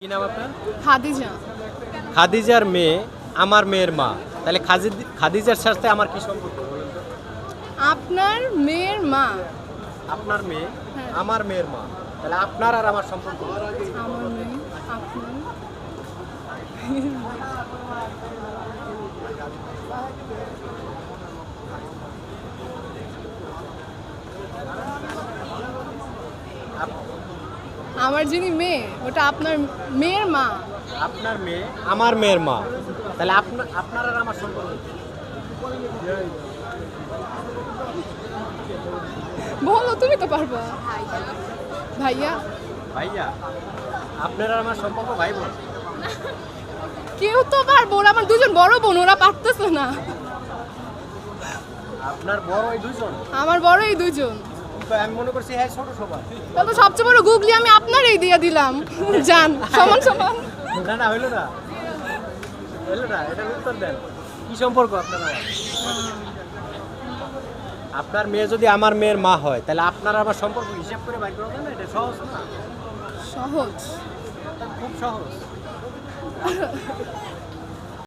কি নাম আপনার? খাদিজা। খাদিজার মেয়ে আমার মেয়ের মা, তাহলে খাদিজার সাথে আমার কি সম্পর্ক বলুন তো? আপনার মেয়ের মা। আপনার মেয়ে হ্যাঁ। আমার মেয়ের মা, তাহলে আপনার আর আমার সম্পর্ক কি? আমার মেয়ে আপনার। আপ- আমার যিনি মেয়ে ওটা আপনার মেয়ের মা। আপনার মেয়ে আমার মেয়ের মা, তাহলে আপনার আর আমার সম্পর্ক কি? বলো, তুমি তো পারবা। ভাইয়া। ভাইয়া, আপনার আর আমার সম্পর্ক ভাই বোন? কেউ তো পারবো, ওরা আমার দুজন বড় বোন, ওরা পারতেছে না। আপনার বড় এই দুজন? আমার বড় এই দুজন। তো আমি মনে করছি হ্যাঁ ছোট সবার। তাহলে তো সবচেয়ে বড় গুগলি আমি আপনারই দিয়ে দিলাম। জান সমান সমান। না না, হইলো না, হইলো না, এটার উত্তর দেন। কি সম্পর্ক আপনার আমার? আপনার মেয়ে যদি আমার মেয়ের মা হয়, তাহলে আপনার আমার সম্পর্ক হিসাব করে বাইর করা যায় না? এটা সহজ না? সহজ। খুব সহজ।